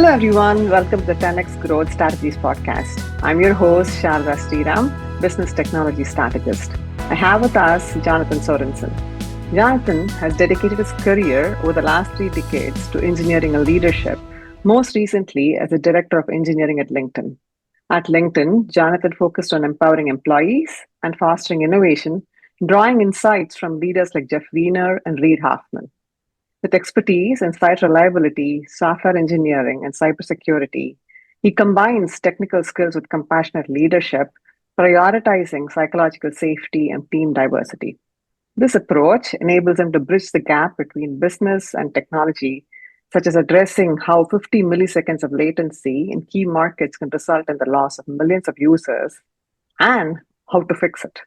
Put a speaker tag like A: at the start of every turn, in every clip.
A: Hello, everyone. Welcome to the 10x Growth Strategies podcast. I'm your host, Saradha Sriram, business technology strategist. I have with us Jonathan Sorenson. Jonathan has dedicated his career over the last 3 decades to engineering and leadership, most recently as a director of engineering at LinkedIn. At LinkedIn, Jonathan focused on empowering employees and fostering innovation, drawing insights from leaders like Jeff Weiner and Reid Hoffman. With expertise in site reliability, software engineering, and cybersecurity, he combines technical skills with compassionate leadership, prioritizing psychological safety and team diversity. This approach enables him to bridge the gap between business and technology, such as addressing how 50 milliseconds of latency in key markets can result in the loss of millions of users and how to fix it.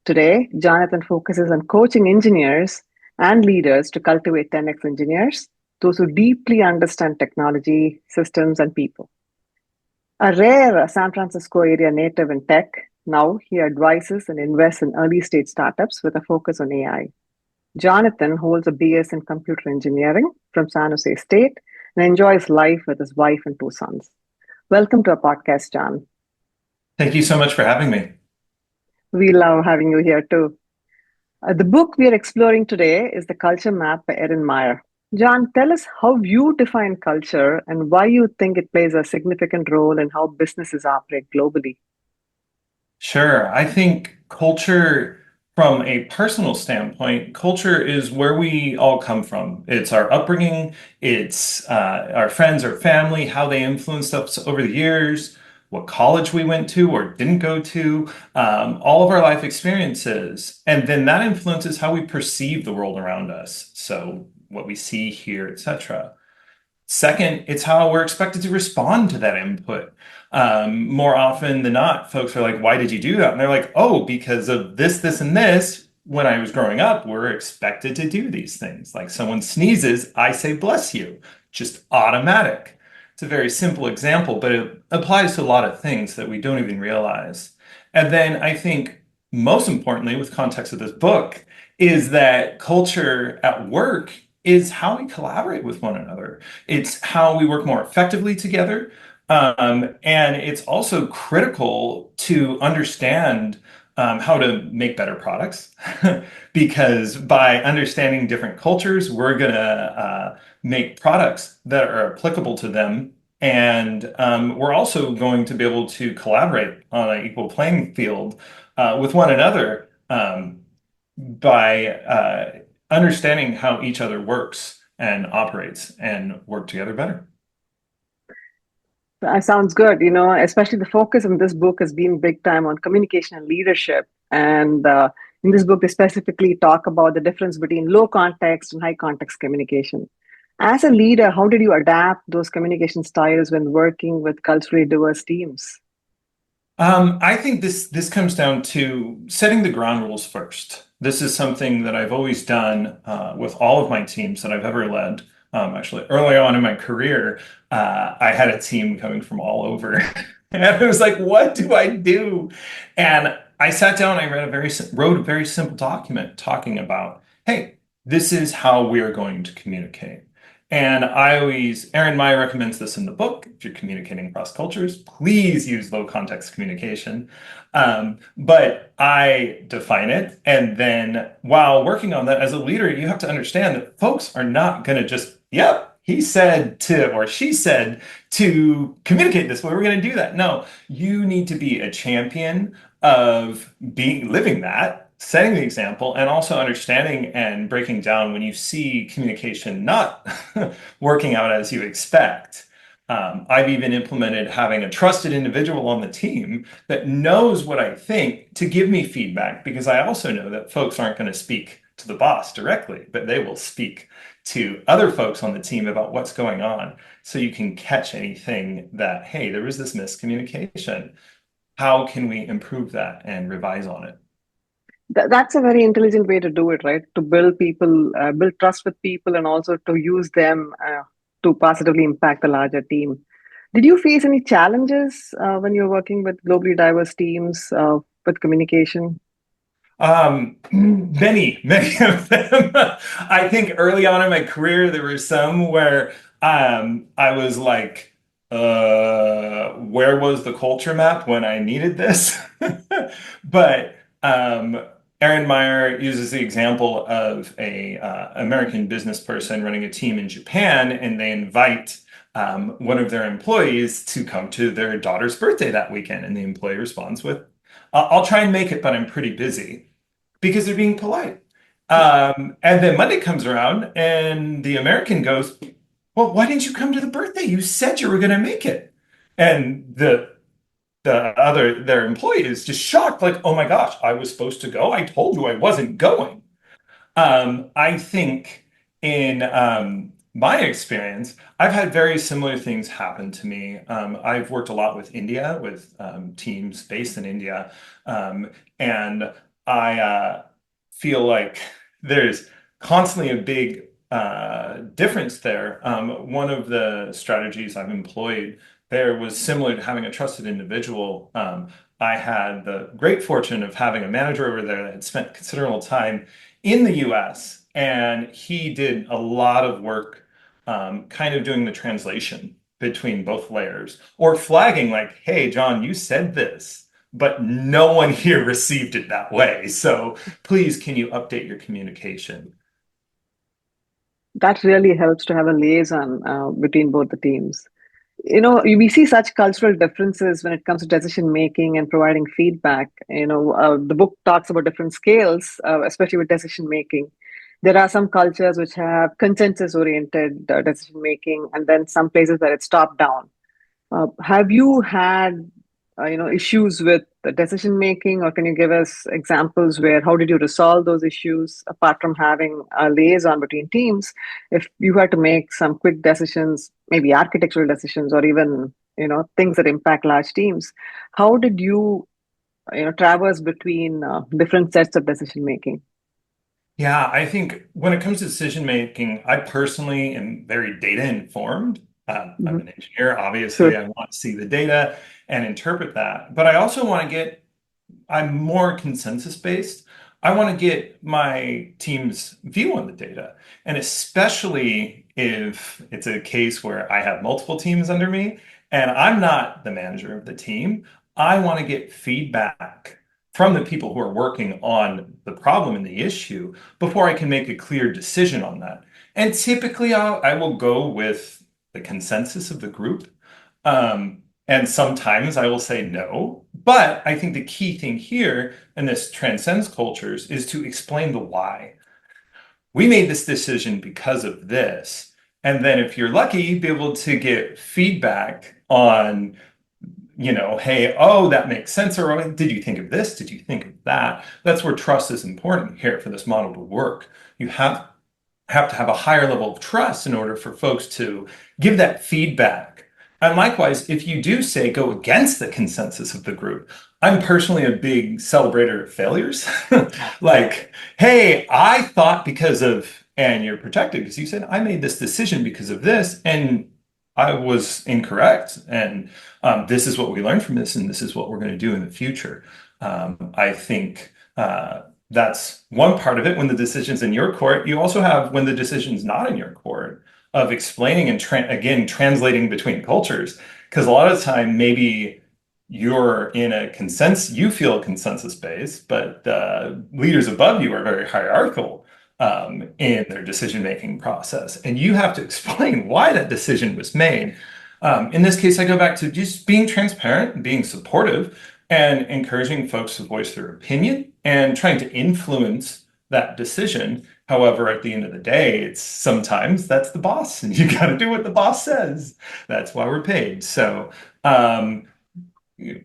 A: Today, Jonathan focuses on coaching engineers and leaders to cultivate 10x engineers, those who deeply understand technology, systems, and people. A rare San Francisco area native in tech, now he advises and invests in early stage startups with a focus on AI. Jonathan holds a BS in computer engineering from San Jose State and enjoys life with his wife and 2 sons. Welcome to our podcast, John.
B: Thank you so much for having me.
A: We love having you here too. The book we are exploring today is The Culture Map by Erin Meyers. John, tell us how you define culture and why you think it plays a significant role in how businesses operate globally.
B: Sure. I think culture, from a personal standpoint, culture is where we all come from. It's our upbringing, it's our friends or family, how they influenced us over the years, what college we went to or didn't go to, all of our life experiences. And then that influences how we perceive the world around us. So what we see, hear, etc. Second, it's how we're expected to respond to that input. More often than not, folks are like, why did you do that? And they're like, oh, because of this, this, and this. When I was growing up, we're expected to do these things. Like someone sneezes, I say, bless you, just automatic. It's a very simple example, but it applies to a lot of things that we don't even realize. And then I think most importantly, with context of this book, is that culture at work is how we collaborate with one another. It's how we work more effectively together. And it's also critical to understand how to make better products because by understanding different cultures, we're going to make products that are applicable to them. And we're also going to be able to collaborate on an equal playing field with one another by understanding how each other works and operates and work together better.
A: That sounds good. Especially the focus in this book has been big time on communication and leadership. And in this book, they specifically talk about the difference between low context and high context communication. As a leader, how did you adapt those communication styles when working with culturally diverse teams?
B: I think this comes down to setting the ground rules first. This is something that I've always done with all of my teams that I've ever led. Actually, early on in my career, I had a team coming from all over, and I was like, "What do I do?" And I sat down. I wrote a very simple document talking about, "Hey, this is how we are going to communicate." And Erin Meyer recommends this in the book. If you're communicating across cultures, please use low context communication. But I define it. And then while working on that as a leader, you have to understand that folks are not going to just, yep, he said to, or she said to communicate this way. We're going to do that. No, you need to be a champion of living that, setting the example, and also understanding and breaking down when you see communication not working out as you expect. I've even implemented having a trusted individual on the team that knows what I think to give me feedback, because I also know that folks aren't going to speak to the boss directly, but they will speak to other folks on the team about what's going on. So you can catch anything that, hey, there was this miscommunication. How can we improve that and revise on it?
A: That's a very intelligent way to do it, right? To build people, build trust with people, and also to use them to positively impact the larger team. Did you face any challenges when you're working with globally diverse teams with communication?
B: Many of them. I think early on in my career, there were some where I was like, where was the culture map when I needed this? But Erin Meyer uses the example of a American business person running a team in Japan, and they invite one of their employees to come to their daughter's birthday that weekend, and the employee responds with, "I'll try and make it, but I'm pretty busy," because they're being polite. And then Monday comes around, and the American goes, "Well, why didn't you come to the birthday? You said you were going to make it." And their employee is just shocked, like, "Oh my gosh, I was supposed to go. I told you I wasn't going." I think in my experience, I've had very similar things happen to me. I've worked a lot with India, with teams based in India, and I feel like there's constantly a big difference there. One of the strategies I've employed there was similar to having a trusted individual. I had the great fortune of having a manager over there that had spent considerable time in the US, and he did a lot of work kind of doing the translation between both layers or flagging, like, "Hey, John, you said this, but no one here received it that way. So please, can you update your communication?"
A: That really helps to have a liaison between both the teams. We see such cultural differences when it comes to decision making and providing feedback. The book talks about different scales, especially with decision making. There are some cultures which have consensus oriented decision making, and then some places where it's top down. Have you had issues with the decision making, or can you give us examples where how did you resolve those issues apart from having a liaison between teams? If you had to make some quick decisions, maybe architectural decisions, or even things that impact large teams, how did you traverse between different sets of decision making?
B: Yeah, I think when it comes to decision making, I personally am very data informed. I'm
A: Hmm.
B: an engineer. Obviously,
A: Sure.
B: I want to see the data and interpret that. But I also want to I'm more consensus based. I want to get my team's view on the data. And especially if it's a case where I have multiple teams under me and I'm not the manager of the team, I want to get feedback from the people who are working on the problem and the issue before I can make a clear decision on that. And typically, I will go with the consensus of the group. And sometimes I will say no. But I think the key thing here, and this transcends cultures, is to explain the why. We made this decision because of this. And then if you're lucky, be able to get feedback on, "Hey, oh, that makes sense. Or, "Oh, did you think of this? Did you think of that?" That's where trust is important here for this model to work. You have to have a higher level of trust in order for folks to give that feedback. And likewise, if you do say go against the consensus of the group, I'm personally a big celebrator of failures. Like, "Hey, I thought because of," and you're protected because you said, "I made this decision because of this, and I was incorrect. And this is what we learned from this, and this is what we're going to do in the future." I think that's one part of it. When the decision's in your court, you also have when the decision's not in your court of explaining and again translating between cultures. Because a lot of the time, maybe you're in a consensus, you feel consensus based, but leaders above you are very hierarchical in their decision making process, and you have to explain why that decision was made. In this case, I go back to just being transparent, being supportive, and encouraging folks to voice their opinion and trying to influence that decision. However, at the end of the day, it's sometimes that's the boss, and you got to do what the boss says. That's why we're paid. So, um,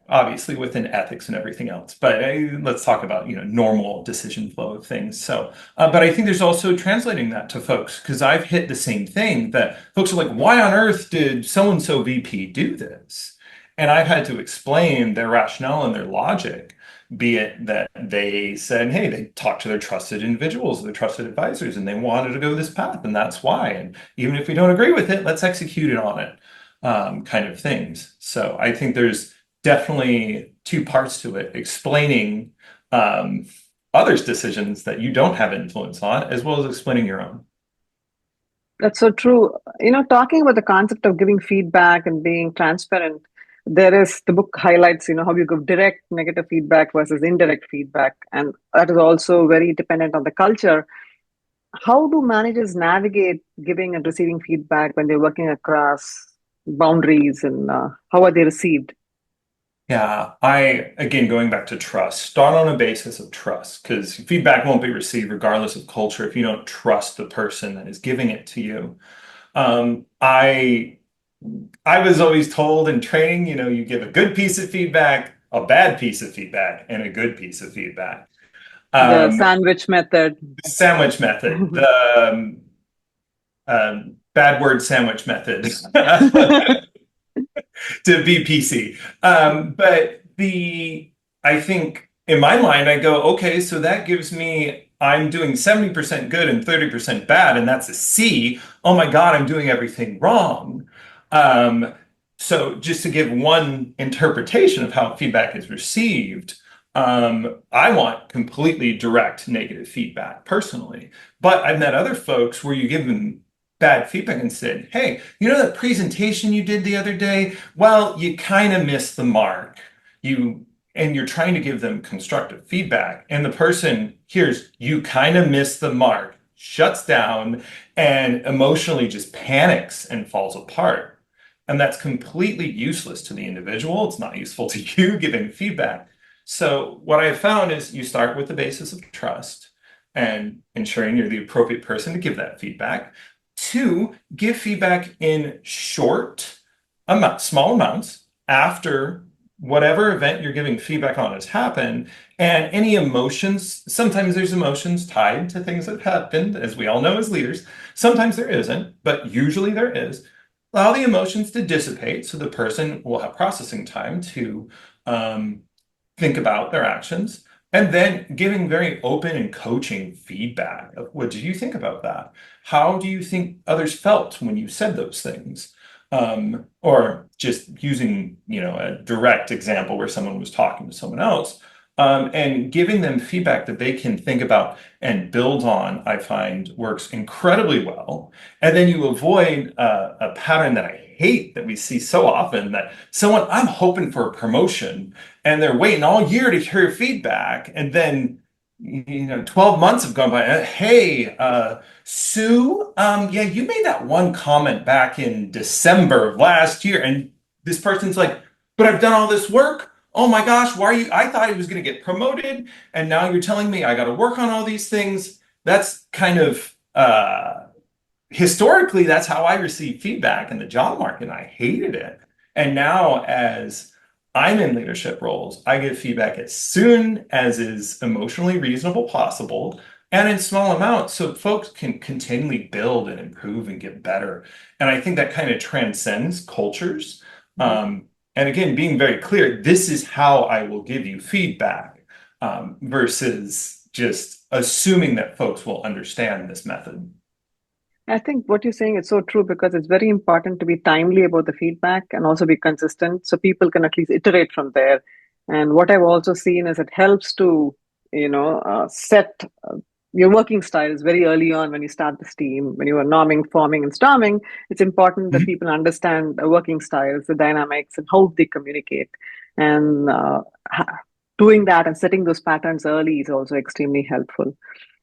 B: obviously within ethics and everything else, but let's talk about normal decision flow of things. So but I think there's also translating that to folks, because I've hit the same thing that folks are like, "Why on earth did so and so VP do this?" And I've had to explain their rationale and their logic, be it that they said, "Hey, they talked to their trusted individuals, their trusted advisors, and they wanted to go this path, and that's why, and even if we don't agree with it, let's execute it on it," kind of things. So I think there's definitely two parts to it: explaining others' decisions that you don't have influence on, as well as explaining your own.
A: That's so true. Talking about the concept of giving feedback and being transparent, the book highlights, how you give direct negative feedback versus indirect feedback. And that is also very dependent on the culture. How do managers navigate giving and receiving feedback when they're working across boundaries, and how are they received?
B: Yeah, again, going back to trust, start on a basis of trust because feedback won't be received regardless of culture if you don't trust the person that is giving it to you. Um, I, I was always told in training, you give a good piece of feedback, a bad piece of feedback, and a good piece of feedback.
A: The
B: Um,
A: sandwich method.
B: Sandwich method, the bad word sandwich method. To be PC. But I think in my mind, I go, okay, so that gives me, I'm doing 70% good and 30% bad, and that's a C. Oh my God, I'm doing everything wrong. Um, so just to give one interpretation of how feedback is received, I want completely direct negative feedback personally. But I've met other folks where you give them bad feedback and said, hey, that presentation you did the other day? Well, you kind of missed the mark. You and you're trying to give them constructive feedback. And the person hears you kind of missed the mark, shuts down, and emotionally just panics and falls apart. And that's completely useless to the individual. It's not useful to you giving feedback. So, what I have found is you start with the basis of trust and ensuring you're the appropriate person to give that feedback. Two, give feedback in small amounts after whatever event you're giving feedback on has happened. And any emotions, sometimes there's emotions tied to things that happened, as we all know as leaders. Sometimes there isn't, but usually there is. Allow the emotions to dissipate so the person will have processing time to um, think about their actions. And then giving very open and coaching feedback of what did you think about that? How do you think others felt when you said those things? Or just using, a direct example where someone was talking to someone else, and giving them feedback that they can think about and build on, I find works incredibly well. And then you avoid a pattern that I hate that we see so often that I'm hoping for a promotion and they're waiting all year to hear feedback. And then, 12 months have gone by. Hey, Sue, yeah, you made that one comment back in December of last year. And this person's like, but I've done all this work. Oh my gosh, why are you? I thought he was going to get promoted. And now you're telling me I got to work on all these things. That's kind of, historically, that's how I received feedback in the job market. And I hated it. And now, as I'm in leadership roles, I give feedback as soon as is emotionally reasonable possible and in small amounts so folks can continually build and improve and get better. And I think that kind of transcends cultures.
A: Mhm.
B: And again, being very clear, this is how I will give you feedback, versus just assuming that folks will understand this method.
A: I think what you're saying is so true because it's very important to be timely about the feedback and also be consistent so people can at least iterate from there. And what I've also seen is it helps to, set your working styles very early on when you start this team, when you are norming, forming, and storming. It's important that people understand the working styles, the dynamics, and how they communicate. And doing that and setting those patterns early is also extremely helpful.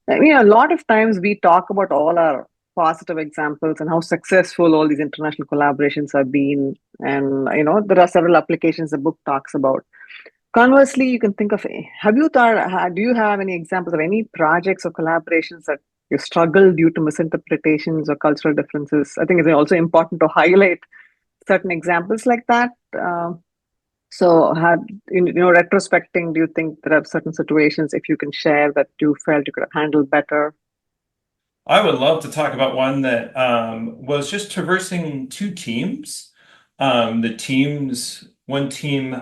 A: I mean, a lot of times we talk about all our positive examples and how successful all these international collaborations have been. And, there are several applications the book talks about. Conversely, you can think of, do you have any examples of any projects or collaborations that you struggle due to misinterpretations or cultural differences? I think it's also important to highlight certain examples like that. So, retrospecting, do you think there are certain situations, if you can share, that you felt you could have handled better?
B: I would love to talk about one that was just traversing two teams. One team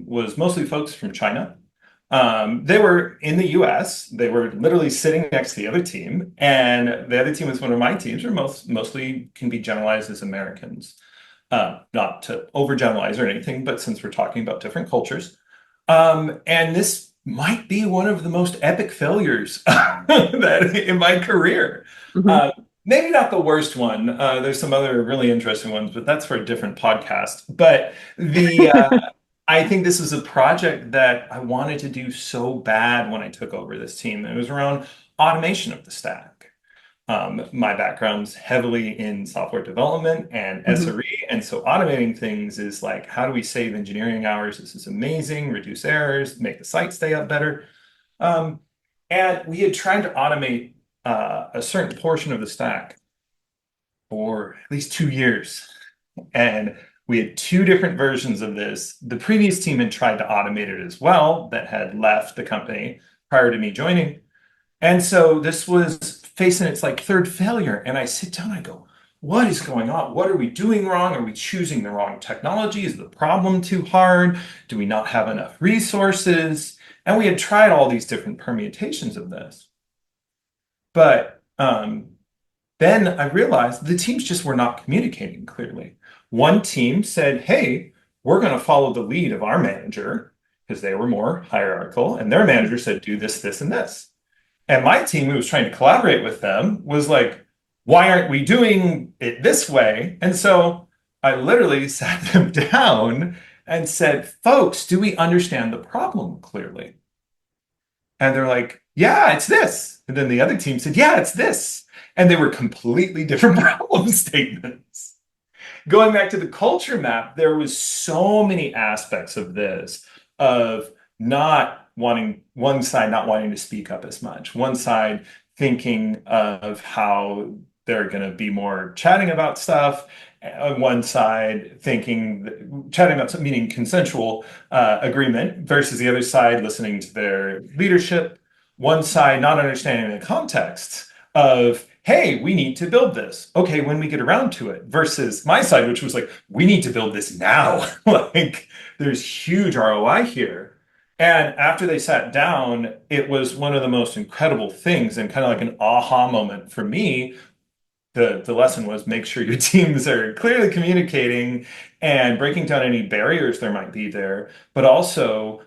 B: was mostly folks from China. They were in the US. They were literally sitting next to the other team, and the other team was one of my teams, or mostly can be generalized as Americans. Not to overgeneralize or anything, but since we're talking about different cultures. And this might be one of the most epic failures that in my career.
A: Hmm.
B: maybe not the worst one. There's some other really interesting ones, but that's for a different podcast. But I think this was a project that I wanted to do so bad when I took over this team. It was around automation of the stack. My background's heavily in software development and
A: Mhm.
B: SRE, and so automating things is like, how do we save engineering hours? This is amazing, reduce errors, make the site stay up better. Um, and we had tried to automate a certain portion of the stack for at least 2 years. And we had two different versions of this. The previous team had tried to automate it as well, that had left the company prior to me joining. And so this was facing its like third failure. And I sit down, I go, what is going on? What are we doing wrong? Are we choosing the wrong technology? Is the problem too hard? Do we not have enough resources? And we had tried all these different permutations of this. But then I realized the teams just were not communicating clearly. One team said, hey, we're going to follow the lead of our manager because they were more hierarchical. And their manager said, do this, this, and this. And my team, who was trying to collaborate with them, was like, why aren't we doing it this way? And so I literally sat them down and said, folks, do we understand the problem clearly? And they're like, yeah, it's this. And then the other team said, yeah, it's this. And they were completely different problem statements. Going back to the culture map, there was so many aspects of this, of not wanting, one side not wanting to speak up as much, one side thinking of how they're going to be more chatting about stuff, on one side thinking chatting about something, meaning consensual agreement, versus the other side listening to their leadership, one side not understanding the context of, hey, we need to build this. Okay, when we get around to it, versus my side, which was like, we need to build this now. Like, there's huge ROI here. And after they sat down, it was one of the most incredible things and kind of like an aha moment for me. The lesson was make sure your teams are clearly communicating and breaking down any barriers there might be there, but also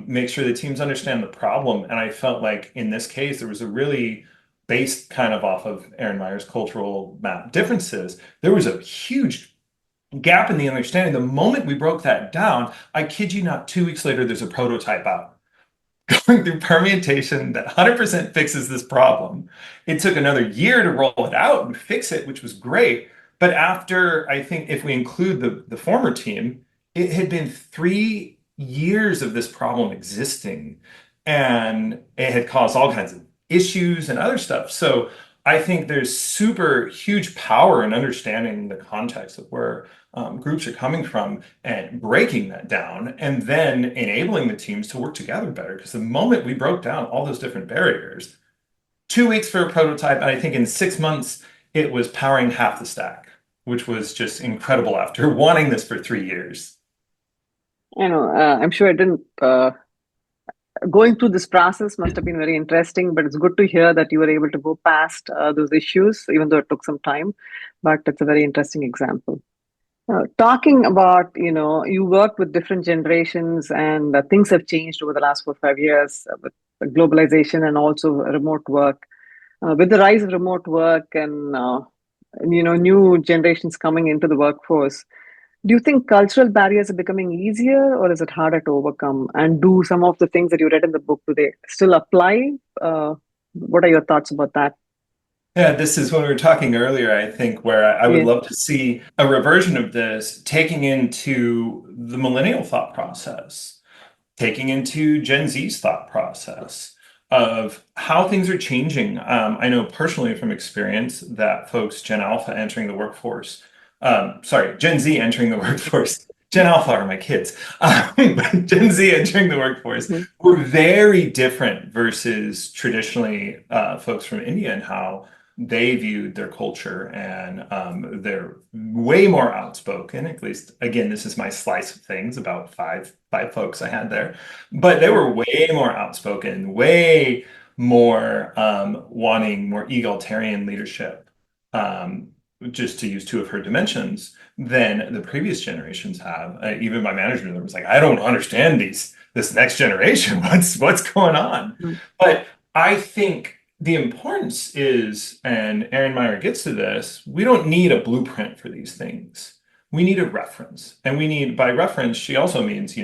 B: make sure the teams understand the problem. And I felt like in this case, there was a really based kind of off of Erin Meyers' cultural map differences. There was a huge gap in the understanding. The moment we broke that down, I kid you not, 2 weeks later, there's a prototype out going through permutation that 100% fixes this problem. It took another year to roll it out and fix it, which was great. But after, I think if we include the former team, it had been 3 years of this problem existing, and it had caused all kinds of issues and other stuff. So I think there's super huge power in understanding the context of where groups are coming from and breaking that down and then enabling the teams to work together better. Because the moment we broke down all those different barriers, 2 weeks for a prototype, and I think in 6 months, it was powering half the stack, which was just incredible after wanting this for 3 years.
A: I'm sure it didn't. Going through this process must have been very interesting, but it's good to hear that you were able to go past those issues, even though it took some time. But it's a very interesting example. Talking about, you work with different generations and things have changed over the last 4 or 5 years with globalization and also remote work. With the rise of remote work and new generations coming into the workforce, do you think cultural barriers are becoming easier or is it harder to overcome? And do some of the things that you read in the book, do they still apply? What are your thoughts about that?
B: Yeah, this is when we were talking earlier, I think, where I would
A: Yeah.
B: love to see a reversion of this taking into the millennial thought process, taking into Gen Z's thought process of how things are changing. I know personally from experience that folks, Gen Alpha entering the workforce, sorry, Gen Z entering the workforce, Gen Alpha are my kids, but Gen Z entering the workforce
A: Mhm.
B: were very different versus traditionally folks from India and how they viewed their culture, and they're way more outspoken. At least, again, this is my slice of things about five folks I had there, but they were way more outspoken, way more wanting more egalitarian leadership, just to use two of her dimensions, than the previous generations have. Even my manager there was like, I don't understand this next generation. What's going on?
A: Mhm.
B: But I think the importance is, and Erin Meyer gets to this, we don't need a blueprint for these things. We need a reference. And we need, by reference, she also means,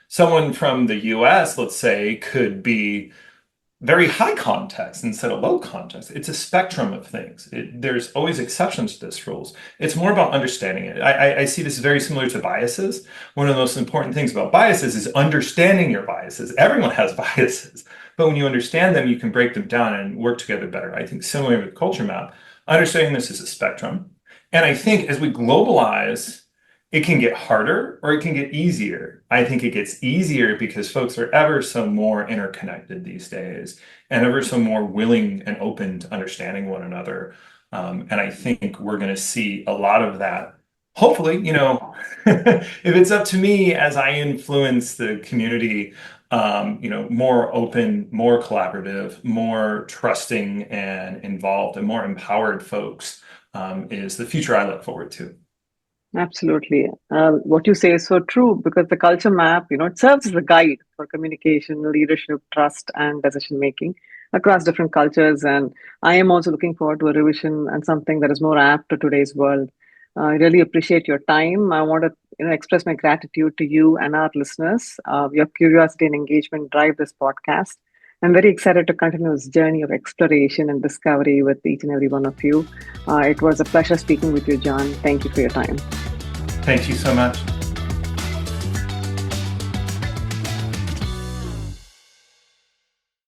B: someone from the US, let's say, could be very high context instead of low context. It's a spectrum of things. There's always exceptions to this rules. It's more about understanding it. I see this very similar to biases. One of the most important things about biases is understanding your biases. Everyone has biases, but when you understand them, you can break them down and work together better. I think similar with culture map, understanding this is a spectrum. And I think as we globalize, it can get harder or it can get easier. I think it gets easier because folks are ever so more interconnected these days and ever so more willing and open to understanding one another. And I think we're going to see a lot of that. Hopefully, if it's up to me as I influence the community, more open, more collaborative, more trusting and involved and more empowered folks is the future I look forward to.
A: Absolutely. What you say is so true because the culture map, it serves as a guide for communication, leadership, trust, and decision making across different cultures. And I am also looking forward to a revision and something that is more apt to today's world. I really appreciate your time. I want to, express my gratitude to you and our listeners. Your curiosity and engagement drive this podcast. I'm very excited to continue this journey of exploration and discovery with each and every one of you. It was a pleasure speaking with you, John. Thank you for your time.
B: Thank you so much.